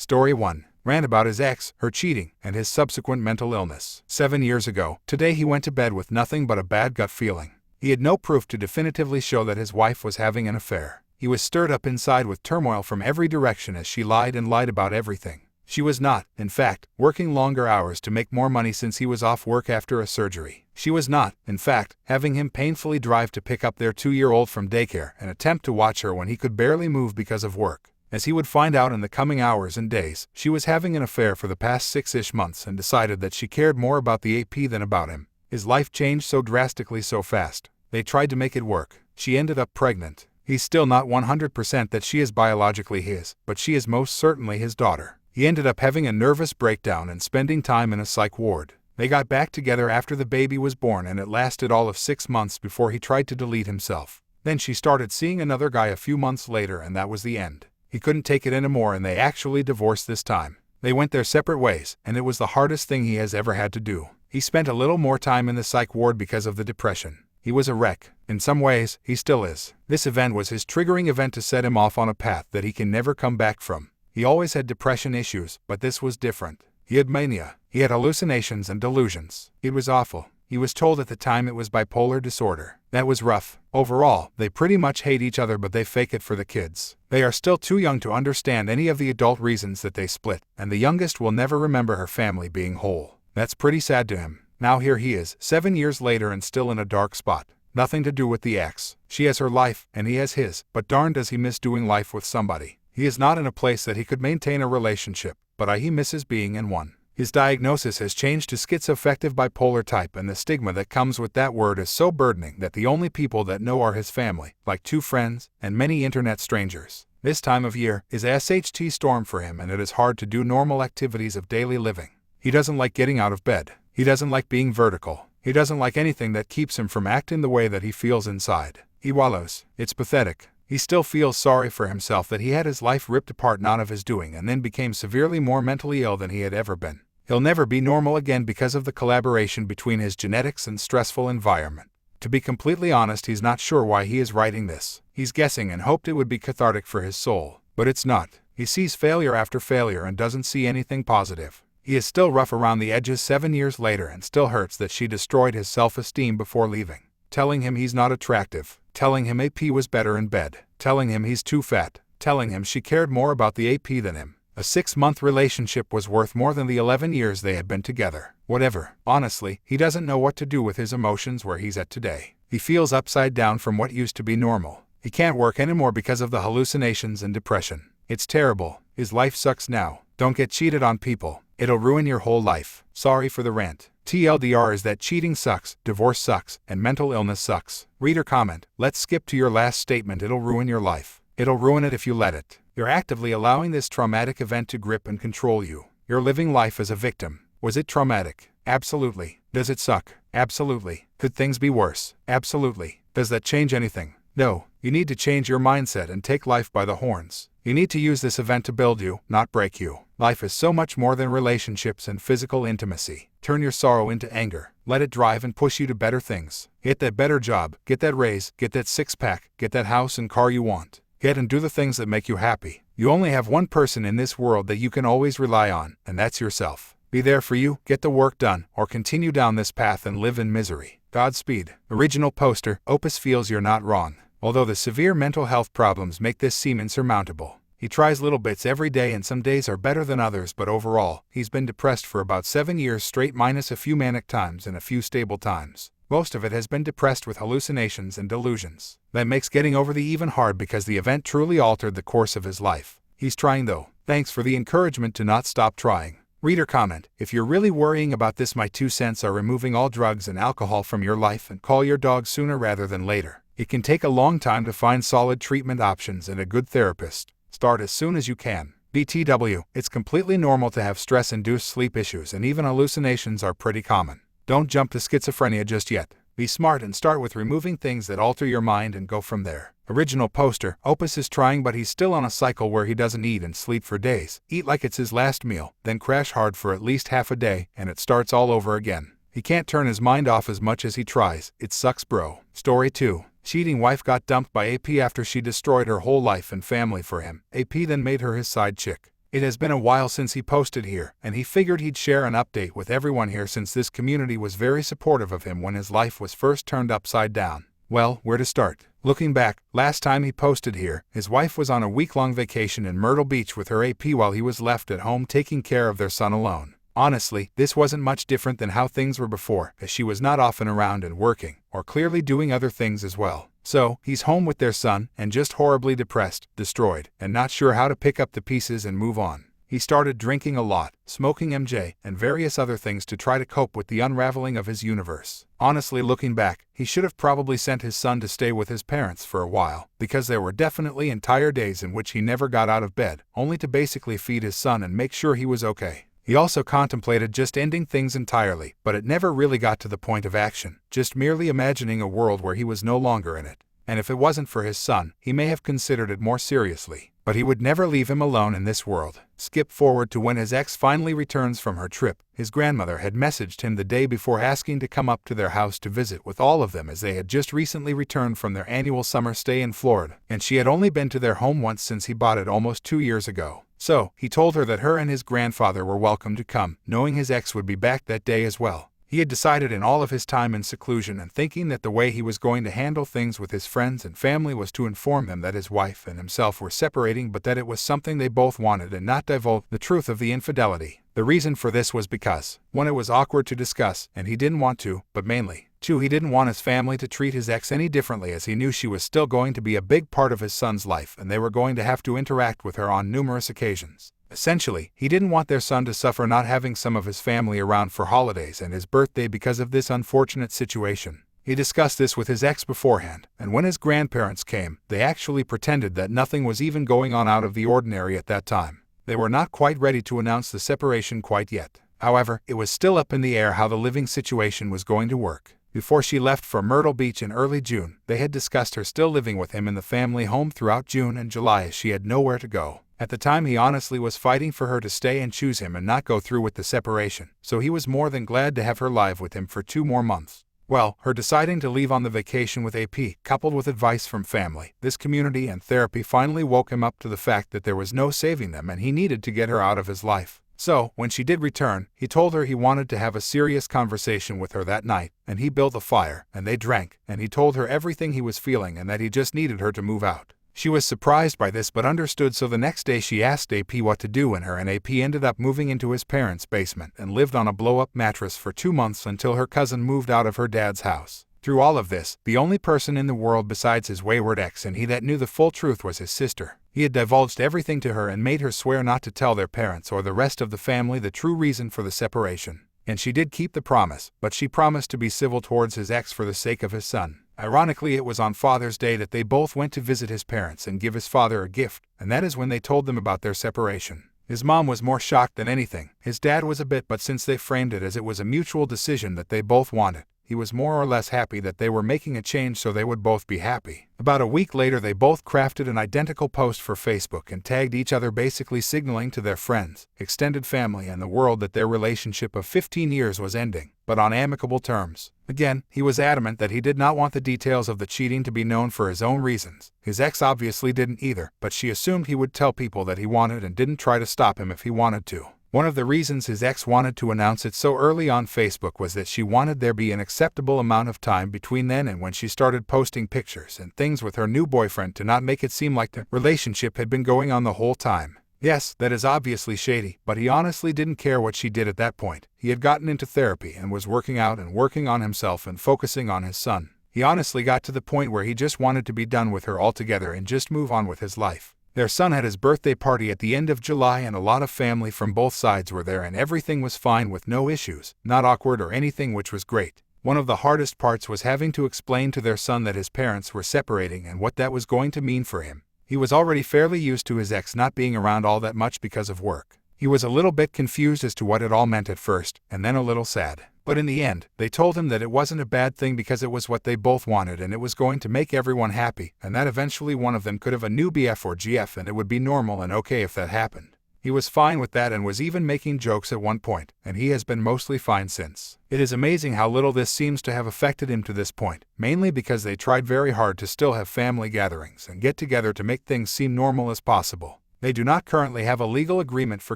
Story 1. Rant about his ex, her cheating, and his subsequent mental illness. 7 years ago, today he went to bed with nothing but a bad gut feeling. He had no proof to definitively show that his wife was having an affair. He was stirred up inside with turmoil from every direction as she lied and lied about everything. She was not, in fact, working longer hours to make more money since he was off work after a surgery. She was not, in fact, having him painfully drive to pick up their 2-year-old from daycare and attempt to watch her when he could barely move because of work. As he would find out in the coming hours and days, she was having an affair for the past 6-ish months and decided that she cared more about the AP than about him. His life changed so drastically so fast. They tried to make it work. She ended up pregnant. He's still not 100% that she is biologically his, but she is most certainly his daughter. He ended up having a nervous breakdown and spending time in a psych ward. They got back together after the baby was born, and it lasted all of 6 months before he tried to delete himself. Then she started seeing another guy a few months later, and that was the end. He couldn't take it anymore, and they actually divorced this time. They went their separate ways, and it was the hardest thing he has ever had to do. He spent a little more time in the psych ward because of the depression. He was a wreck. In some ways, he still is. This event was his triggering event to set him off on a path that he can never come back from. He always had depression issues, but this was different. He had mania. He had hallucinations and delusions. It was awful. He was told at the time it was bipolar disorder. That was rough. Overall, they pretty much hate each other, but they fake it for the kids. They are still too young to understand any of the adult reasons that they split, and the youngest will never remember her family being whole. That's pretty sad to him. Now here he is, 7 years later, and still in a dark spot. Nothing to do with the ex. She has her life, and he has his, but darn does he miss doing life with somebody. He is not in a place that he could maintain a relationship, but he misses being in one. His diagnosis has changed to schizoaffective bipolar type, and the stigma that comes with that word is so burdening that the only people that know are his family, like 2 friends, and many internet strangers. This time of year is a SHT storm for him, and it is hard to do normal activities of daily living. He doesn't like getting out of bed. He doesn't like being vertical. He doesn't like anything that keeps him from acting the way that he feels inside. He wallows. It's pathetic. He still feels sorry for himself that he had his life ripped apart not of his doing, and then became severely more mentally ill than he had ever been. He'll never be normal again because of the collaboration between his genetics and stressful environment. To be completely honest, he's not sure why he is writing this. He's guessing and hoped it would be cathartic for his soul, but it's not. He sees failure after failure and doesn't see anything positive. He is still rough around the edges 7 years later, and still hurts that she destroyed his self-esteem before leaving. Telling him he's not attractive, telling him AP was better in bed, telling him he's too fat, telling him she cared more about the AP than him. A 6-month relationship was worth more than the 11 years they had been together. Whatever. Honestly, he doesn't know what to do with his emotions where he's at today. He feels upside down from what used to be normal. He can't work anymore because of the hallucinations and depression. It's terrible. His life sucks now. Don't get cheated on, people. It'll ruin your whole life. Sorry for the rant. TLDR is that cheating sucks, divorce sucks, and mental illness sucks. Reader comment. Let's skip to your last statement. It'll ruin your life. It'll ruin it if you let it. You're actively allowing this traumatic event to grip and control you. You're living life as a victim. Was it traumatic? Absolutely. Does it suck? Absolutely. Could things be worse? Absolutely. Does that change anything? No. You need to change your mindset and take life by the horns. You need to use this event to build you, not break you. Life is so much more than relationships and physical intimacy. Turn your sorrow into anger. Let it drive and push you to better things. Get that better job, get that raise, get that 6-pack, get that house and car you want. Get and do the things that make you happy. You only have one person in this world that you can always rely on, and that's yourself. Be there for you, get the work done, or continue down this path and live in misery. Godspeed. Original poster. Opus feels you're not wrong. Although the severe mental health problems make this seem insurmountable. He tries little bits every day, and some days are better than others, but overall, he's been depressed for about 7 years straight, minus a few manic times and a few stable times. Most of it has been depressed with hallucinations and delusions. That makes getting over the even hard because the event truly altered the course of his life. He's trying though. Thanks for the encouragement to not stop trying. Reader comment. If you're really worrying about this, my 2 cents are removing all drugs and alcohol from your life and call your dog sooner rather than later. It can take a long time to find solid treatment options and a good therapist. Start as soon as you can. BTW, it's completely normal to have stress-induced sleep issues, and even hallucinations are pretty common. Don't jump to schizophrenia just yet. Be smart and start with removing things that alter your mind and go from there. Original poster. Opus is trying, but he's still on a cycle where he doesn't eat and sleep for days. Eat like it's his last meal, then crash hard for at least half a day, and it starts all over again. He can't turn his mind off as much as he tries. It sucks, bro. Story 2. Cheating wife got dumped by AP after she destroyed her whole life and family for him. AP then made her his side chick. It has been a while since he posted here, and he figured he'd share an update with everyone here since this community was very supportive of him when his life was first turned upside down. Well, where to start? Looking back, last time he posted here, his wife was on a week-long vacation in Myrtle Beach with her AP while he was left at home taking care of their son alone. Honestly, this wasn't much different than how things were before, as she was not often around and working, or clearly doing other things as well. So, he's home with their son, and just horribly depressed, destroyed, and not sure how to pick up the pieces and move on. He started drinking a lot, smoking MJ, and various other things to try to cope with the unraveling of his universe. Honestly, looking back, he should have probably sent his son to stay with his parents for a while, because there were definitely entire days in which he never got out of bed, only to basically feed his son and make sure he was okay. He also contemplated just ending things entirely, but it never really got to the point of action, just merely imagining a world where he was no longer in it. And if it wasn't for his son, he may have considered it more seriously. But he would never leave him alone in this world. Skip forward to when his ex finally returns from her trip. His grandmother had messaged him the day before asking to come up to their house to visit with all of them, as they had just recently returned from their annual summer stay in Florida, and she had only been to their home once since he bought it almost 2 years ago. So, he told her that her and his grandfather were welcome to come, knowing his ex would be back that day as well. He had decided in all of his time in seclusion and thinking that the way he was going to handle things with his friends and family was to inform them that his wife and himself were separating, but that it was something they both wanted and not divulge the truth of the infidelity. The reason for this was because, 1, it was awkward to discuss, and he didn't want to, but mainly, 2, he didn't want his family to treat his ex any differently, as he knew she was still going to be a big part of his son's life and they were going to have to interact with her on numerous occasions. Essentially, he didn't want their son to suffer not having some of his family around for holidays and his birthday because of this unfortunate situation. He discussed this with his ex beforehand, and when his grandparents came, they actually pretended that nothing was even going on out of the ordinary at that time. They were not quite ready to announce the separation quite yet. However, it was still up in the air how the living situation was going to work. Before she left for Myrtle Beach in early June, they had discussed her still living with him in the family home throughout June and July, as she had nowhere to go. At the time, he honestly was fighting for her to stay and choose him and not go through with the separation, so he was more than glad to have her live with him for 2 more months. Well, her deciding to leave on the vacation with AP, coupled with advice from family, this community and therapy finally woke him up to the fact that there was no saving them and he needed to get her out of his life. So, when she did return, he told her he wanted to have a serious conversation with her that night, and he built a fire, and they drank, and he told her everything he was feeling and that he just needed her to move out. She was surprised by this but understood, so the next day she asked AP what to do, and her and AP ended up moving into his parents' basement and lived on a blow-up mattress for 2 months until her cousin moved out of her dad's house. Through all of this, the only person in the world besides his wayward ex and he that knew the full truth was his sister. He had divulged everything to her and made her swear not to tell their parents or the rest of the family the true reason for the separation. And she did keep the promise, but she promised to be civil towards his ex for the sake of his son. Ironically, it was on Father's Day that they both went to visit his parents and give his father a gift, and that is when they told them about their separation. His mom was more shocked than anything. His dad was a bit, but since they framed it as it was a mutual decision that they both wanted, he was more or less happy that they were making a change so they would both be happy. About a week later, they both crafted an identical post for Facebook and tagged each other, basically signaling to their friends, extended family, and the world that their relationship of 15 years was ending, but on amicable terms. Again, he was adamant that he did not want the details of the cheating to be known for his own reasons. His ex obviously didn't either, but she assumed he would tell people that he wanted and didn't try to stop him if he wanted to. One of the reasons his ex wanted to announce it so early on Facebook was that she wanted there be an acceptable amount of time between then and when she started posting pictures and things with her new boyfriend to not make it seem like the relationship had been going on the whole time. Yes, that is obviously shady, but he honestly didn't care what she did at that point. He had gotten into therapy and was working out and working on himself and focusing on his son. He honestly got to the point where he just wanted to be done with her altogether and just move on with his life. Their son had his birthday party at the end of July and a lot of family from both sides were there and everything was fine with no issues, not awkward or anything, which was great. One of the hardest parts was having to explain to their son that his parents were separating and what that was going to mean for him. He was already fairly used to his ex not being around all that much because of work. He was a little bit confused as to what it all meant at first, and then a little sad. But in the end, they told him that it wasn't a bad thing because it was what they both wanted and it was going to make everyone happy, and that eventually one of them could have a new BF or GF and it would be normal and okay if that happened. He was fine with that and was even making jokes at one point, and he has been mostly fine since. It is amazing how little this seems to have affected him to this point, mainly because they tried very hard to still have family gatherings and get together to make things seem normal as possible. They do not currently have a legal agreement for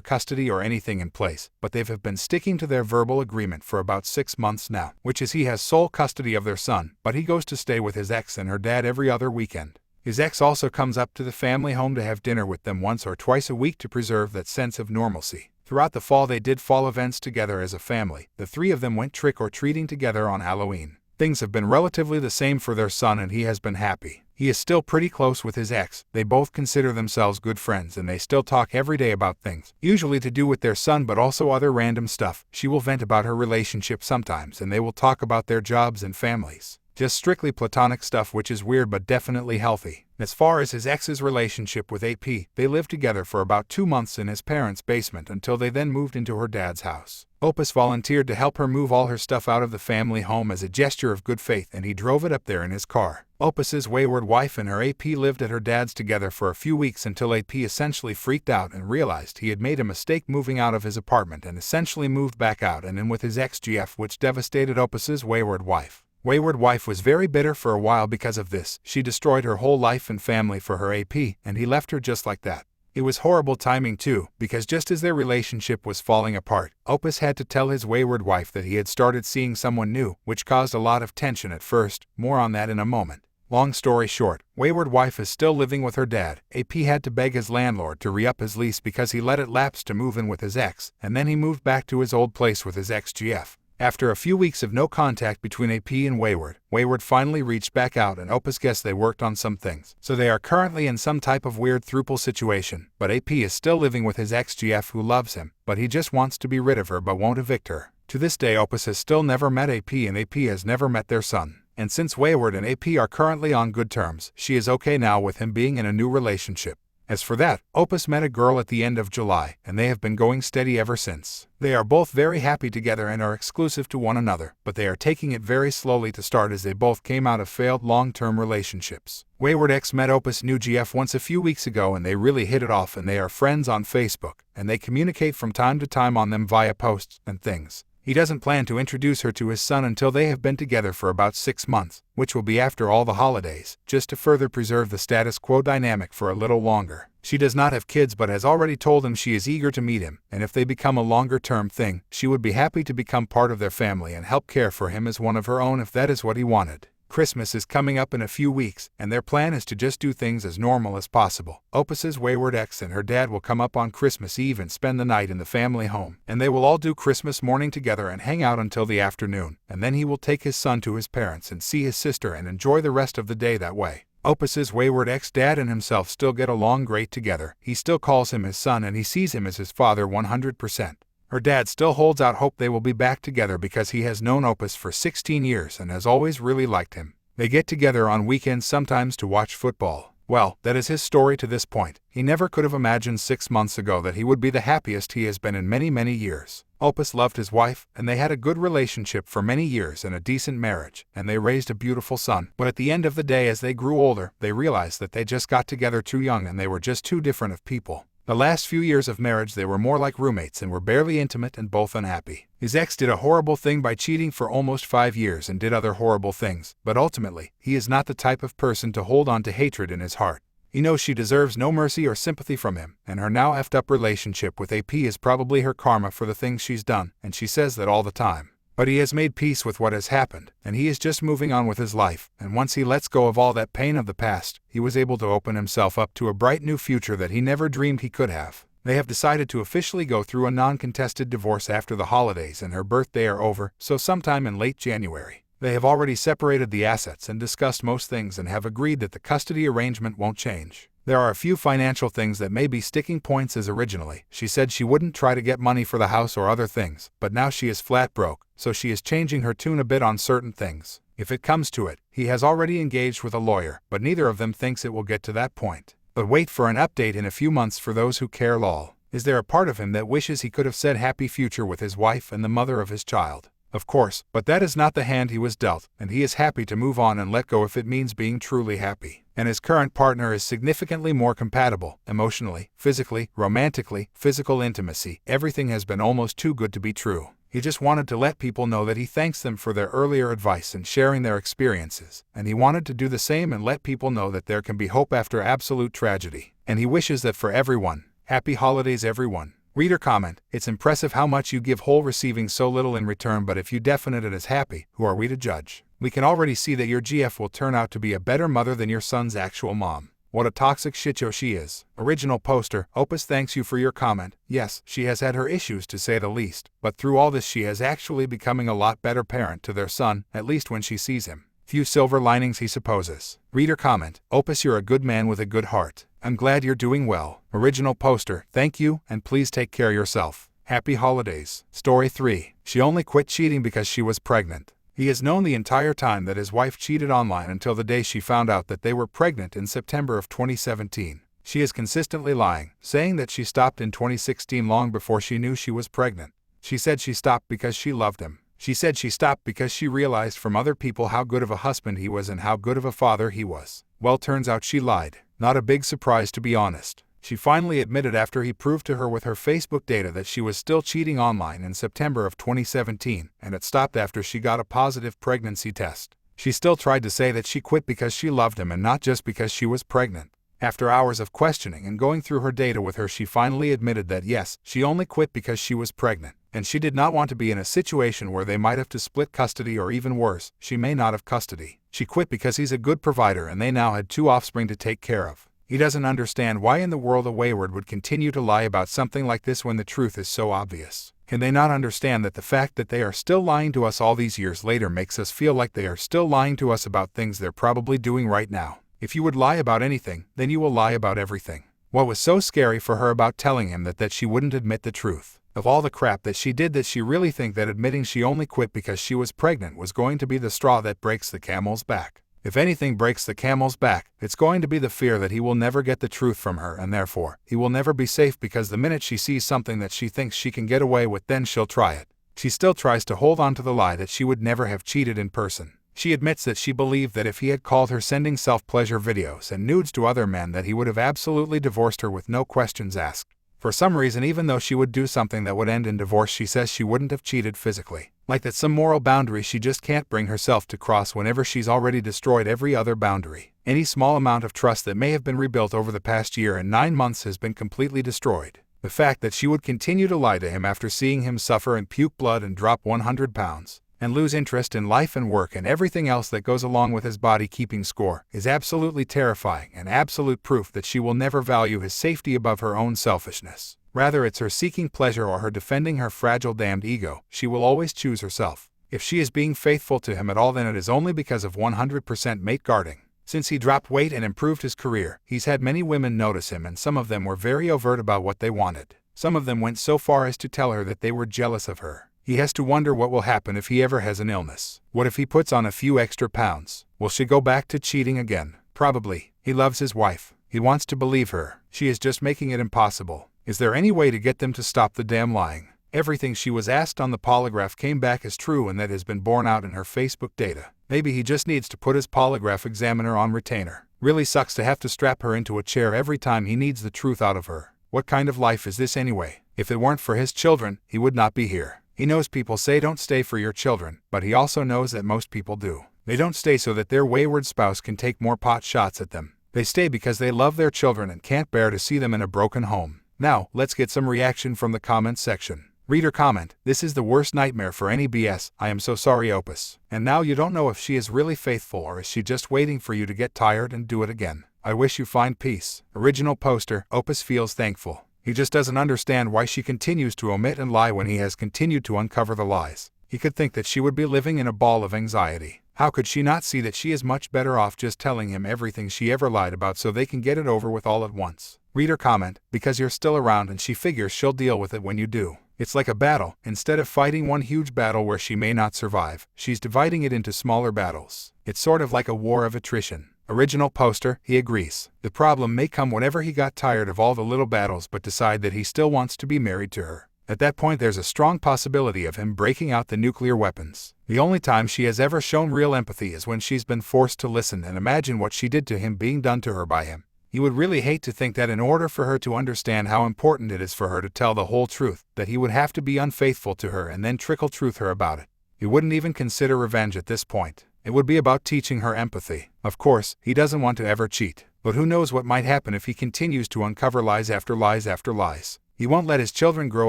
custody or anything in place, but they have been sticking to their verbal agreement for about 6 months now, which is he has sole custody of their son, but he goes to stay with his ex and her dad every other weekend. His ex also comes up to the family home to have dinner with them once or twice a week to preserve that sense of normalcy. Throughout the fall they did fall events together as a family. The three of them went trick-or-treating together on Halloween. Things have been relatively the same for their son and he has been happy. He is still pretty close with his ex. They both consider themselves good friends and they still talk every day about things, usually to do with their son but also other random stuff. She will vent about her relationship sometimes and they will talk about their jobs and families. Just strictly platonic stuff, which is weird but definitely healthy. As far as his ex's relationship with AP, they lived together for about 2 months in his parents' basement until they then moved into her dad's house. Opus volunteered to help her move all her stuff out of the family home as a gesture of good faith and he drove it up there in his car. Opus's wayward wife and her AP lived at her dad's together for a few weeks until AP essentially freaked out and realized he had made a mistake moving out of his apartment and essentially moved back out and in with his ex-GF, which devastated Opus's wayward wife. Wayward wife was very bitter for a while because of this. She destroyed her whole life and family for her AP, and he left her just like that. It was horrible timing too, because just as their relationship was falling apart, Opus had to tell his wayward wife that he had started seeing someone new, which caused a lot of tension at first. More on that in a moment. Long story short, wayward wife is still living with her dad. AP had to beg his landlord to re-up his lease because he let it lapse to move in with his ex, and then he moved back to his old place with his ex-GF. After a few weeks of no contact between AP and Wayward, Wayward finally reached back out and Opus guessed they worked on some things. So they are currently in some type of weird throuple situation, but AP is still living with his ex-GF who loves him, but he just wants to be rid of her but won't evict her. To this day Opus has still never met AP and AP has never met their son. And since Wayward and AP are currently on good terms, she is okay now with him being in a new relationship. As for that, Opus met a girl at the end of July, and they have been going steady ever since. They are both very happy together and are exclusive to one another, but they are taking it very slowly to start as they both came out of failed long-term relationships. Wayward X met Opus' new GF once a few weeks ago and they really hit it off and they are friends on Facebook, and they communicate from time to time on them via posts and things. He doesn't plan to introduce her to his son until they have been together for about 6 months, which will be after all the holidays, just to further preserve the status quo dynamic for a little longer. She does not have kids but has already told him she is eager to meet him, and if they become a longer-term thing, she would be happy to become part of their family and help care for him as one of her own if that is what he wanted. Christmas is coming up in a few weeks, and their plan is to just do things as normal as possible. Opus's wayward ex and her dad will come up on Christmas Eve and spend the night in the family home, and they will all do Christmas morning together and hang out until the afternoon, and then he will take his son to his parents and see his sister and enjoy the rest of the day that way. Opus's wayward ex-dad and himself still get along great together. He still calls him his son and he sees him as his father 100%. Her dad still holds out hope they will be back together because he has known Opus for 16 years and has always really liked him. They get together on weekends sometimes to watch football. Well, that is his story to this point. He never could have imagined 6 months ago that he would be the happiest he has been in many, many years. Opus loved his wife, and they had a good relationship for many years and a decent marriage, and they raised a beautiful son. But at the end of the day, as they grew older, they realized that they just got together too young and they were just too different of people. The last few years of marriage they were more like roommates and were barely intimate and both unhappy. His ex did a horrible thing by cheating for almost 5 years and did other horrible things, but ultimately, he is not the type of person to hold on to hatred in his heart. He knows she deserves no mercy or sympathy from him, and her now effed up relationship with AP is probably her karma for the things she's done, and she says that all the time. But he has made peace with what has happened, and he is just moving on with his life, and once he lets go of all that pain of the past, he was able to open himself up to a bright new future that he never dreamed he could have. They have decided to officially go through a non-contested divorce after the holidays and her birthday are over, so sometime in late January. They have already separated the assets and discussed most things and have agreed that the custody arrangement won't change. There are a few financial things that may be sticking points as originally. She said she wouldn't try to get money for the house or other things, but now she is flat broke, so she is changing her tune a bit on certain things. If it comes to it, he has already engaged with a lawyer, but neither of them thinks it will get to that point. But wait for an update in a few months for those who care lol. Is there a part of him that wishes he could have said happy future with his wife and the mother of his child? Of course, but that is not the hand he was dealt, and he is happy to move on and let go if it means being truly happy. And his current partner is significantly more compatible, emotionally, physically, romantically, physical intimacy. Everything has been almost too good to be true. He just wanted to let people know that he thanks them for their earlier advice and sharing their experiences, and he wanted to do the same and let people know that there can be hope after absolute tragedy. And he wishes that for everyone. Happy holidays, everyone. Reader comment, it's impressive how much you give whole receiving so little in return, but if you definite it as happy, who are we to judge? We can already see that your GF will turn out to be a better mother than your son's actual mom. What a toxic shitshow she is. Original poster, Opus thanks you for your comment. Yes, she has had her issues to say the least, but through all this she has actually becoming a lot better parent to their son, at least when she sees him. Few silver linings he supposes. Reader comment, Opus, you're a good man with a good heart. I'm glad you're doing well. Original poster, thank you, and please take care of yourself. Happy holidays. Story 3. She only quit cheating because she was pregnant. He has known the entire time that his wife cheated online until the day she found out that they were pregnant in September of 2017. She is consistently lying, saying that she stopped in 2016 long before she knew she was pregnant. She said she stopped because she loved him. She said she stopped because she realized from other people how good of a husband he was and how good of a father he was. Well, turns out she lied. Not a big surprise, to be honest. She finally admitted after he proved to her with her Facebook data that she was still cheating online in September of 2017, and it stopped after she got a positive pregnancy test. She still tried to say that she quit because she loved him and not just because she was pregnant. After hours of questioning and going through her data with her, she finally admitted that yes, she only quit because she was pregnant, and she did not want to be in a situation where they might have to split custody, or even worse, she may not have custody. She quit because he's a good provider and they now had 2 offspring to take care of. He doesn't understand why in the world a wayward would continue to lie about something like this when the truth is so obvious. Can they not understand that the fact that they are still lying to us all these years later makes us feel like they are still lying to us about things they're probably doing right now? If you would lie about anything, then you will lie about everything. What was so scary for her about telling him that she wouldn't admit the truth? Of all the crap that she did, that she really think that admitting she only quit because she was pregnant was going to be the straw that breaks the camel's back. If anything breaks the camel's back, it's going to be the fear that he will never get the truth from her, and therefore, he will never be safe, because the minute she sees something that she thinks she can get away with, then she'll try it. She still tries to hold on to the lie that she would never have cheated in person. She admits that she believed that if he had called her sending self-pleasure videos and nudes to other men, that he would have absolutely divorced her with no questions asked. For some reason, even though she would do something that would end in divorce, she says she wouldn't have cheated physically. Like that's some moral boundary she just can't bring herself to cross whenever she's already destroyed every other boundary. Any small amount of trust that may have been rebuilt over the past year and 9 months has been completely destroyed. The fact that she would continue to lie to him after seeing him suffer and puke blood and drop 100 pounds, and lose interest in life and work and everything else that goes along with his body keeping score, is absolutely terrifying and absolute proof that she will never value his safety above her own selfishness. Rather, it's her seeking pleasure or her defending her fragile damned ego. She will always choose herself. If she is being faithful to him at all, then it is only because of 100% mate guarding. Since he dropped weight and improved his career, he's had many women notice him, and some of them were very overt about what they wanted. Some of them went so far as to tell her that they were jealous of her. He has to wonder what will happen if he ever has an illness. What if he puts on a few extra pounds? Will she go back to cheating again? Probably. He loves his wife. He wants to believe her. She is just making it impossible. Is there any way to get them to stop the damn lying? Everything she was asked on the polygraph came back as true, and that has been borne out in her Facebook data. Maybe he just needs to put his polygraph examiner on retainer. Really sucks to have to strap her into a chair every time he needs the truth out of her. What kind of life is this anyway? If it weren't for his children, he would not be here. He knows people say don't stay for your children, but he also knows that most people do. They don't stay so that their wayward spouse can take more pot shots at them. They stay because they love their children and can't bear to see them in a broken home. Now, let's get some reaction from the comments section. Reader comment, this is the worst nightmare for any BS. I am so sorry, Opus. And now you don't know if she is really faithful or is she just waiting for you to get tired and do it again. I wish you find peace. Original poster, Opus feels thankful. He just doesn't understand why she continues to omit and lie when he has continued to uncover the lies. He could think that she would be living in a ball of anxiety. How could she not see that she is much better off just telling him everything she ever lied about so they can get it over with all at once? Reader comment, because you're still around and she figures she'll deal with it when you do. It's like a battle. Instead of fighting one huge battle where she may not survive, she's dividing it into smaller battles. It's sort of like a war of attrition. Original poster, he agrees. The problem may come whenever he got tired of all the little battles but decide that he still wants to be married to her. At that point there's a strong possibility of him breaking out the nuclear weapons. The only time she has ever shown real empathy is when she's been forced to listen and imagine what she did to him being done to her by him. He would really hate to think that in order for her to understand how important it is for her to tell the whole truth, that he would have to be unfaithful to her and then trickle-truth her about it. He wouldn't even consider revenge at this point. It would be about teaching her empathy. Of course, he doesn't want to ever cheat, but who knows what might happen if he continues to uncover lies after lies after lies. He won't let his children grow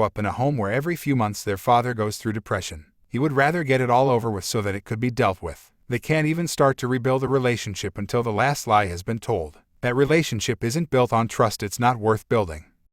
up in a home where every few months their father goes through depression. He would rather get it all over with so that it could be dealt with. They can't even start to rebuild a relationship until the last lie has been told. That relationship isn't built on trust, it's not worth building.